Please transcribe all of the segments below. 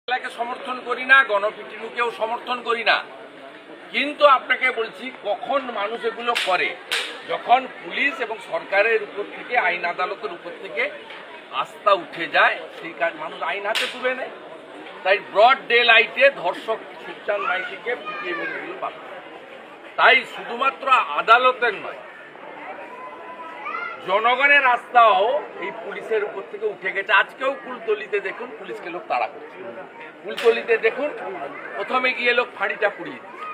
কে সমর্থন করি না, গণপিটুনিকেও সমর্থন করি না, কিন্তু আপনাকে বলছি কখন মানুষ এগুলো করে, যখন পুলিশ এবং সরকারের উপর থেকে, আইন আদালতের উপর থেকে আস্থা উঠে যায়, সেই কাজ মানুষ আইন হাতে তুলে নেয়। তাই ব্রড ডে লাইটে ধর্ষক সুচান মাইতিকে পিটিয়ে মেরে দিল বাপ। তাই শুধুমাত্র আদালতের নয়, জনগণের আস্থাও এই পুলিশের উপর থেকে উঠে গেছে। আজকেও কুলতলিতে দেখুন পুলিশকে লোক তাড়া করছে, কুলতলিতে দেখুন প্রথমে গিয়ে লোক ফাঁড়িটা পুড়িয়ে দিচ্ছে,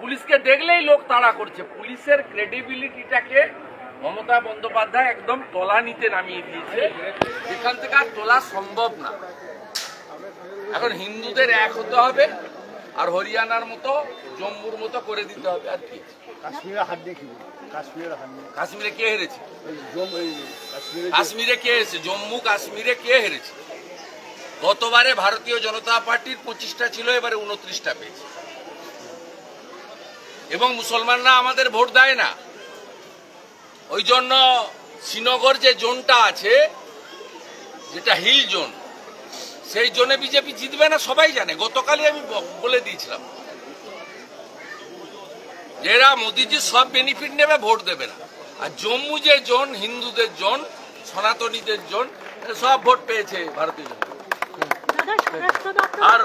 পুলিশকে দেখলেই লোক তাড়া করছে। পুলিশের ক্রেডিবিলিটিটাকে মমতা বন্দ্যোপাধ্যায় একদম তলানিতে নামিয়ে দিয়েছে, যেখান থেকে আর তোলা সম্ভব না। এখন হিন্দুদের এক হতে হবে আর হরিয়ানার মতো জম্মুর মতো করে দিতে হবে। আর কি কাশ্মীরে কে হেরেছে? কাশ্মীরে কে হেরেছে? জম্মু কাশ্মীরে কে হেরেছে? গতবারে ভারতীয় জনতা পার্টির 25টা ছিল, এবারে 29টা পেয়েছে। এবং মুসলমানরা আমাদের ভোট দেয় না, ওই জন্য শ্রীনগর যে জোনটা আছে, যেটা হিল জোন, সেই জোনে বিজেপি জিতবে না, সবাই জানে। গতকালই আমি বলে দিয়েছিলাম, এরা মোদিজি সব বেনিফিট নেবে, ভোট দেবে না। আর জম্মু যে জোন, হিন্দুদের জোন, সনাতনীদের জোন, সব ভোট পেয়েছে ভারতীয় জনতা। আর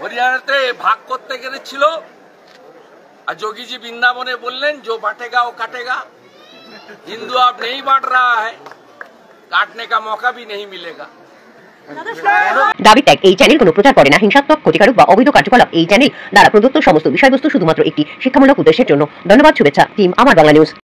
হরিয়ানাতে ভাগ করতে গেছিল, আর যোগীজি বৃন্দাবনে বললেন जो बांटेगा वो काटेगा। हिंदू अब नहीं बांट रहा है, काटने का मौका भी नहीं मिलेगा। দাবি ত্যাগ এই চ্যানেল কোনো প্রচার করে না হিংসাত্মক, ক্ষতিকারক বা অবৈধ কার্যকলাপ। এই চ্যানেল দ্বারা প্রদত্ত সমস্ত বিষয়বস্তু শুধুমাত্র একটি শিক্ষামূলক উদ্দেশ্যের জন্য। ধন্যবাদ। শুভেচ্ছা টিম আমার বাংলা নিউজ।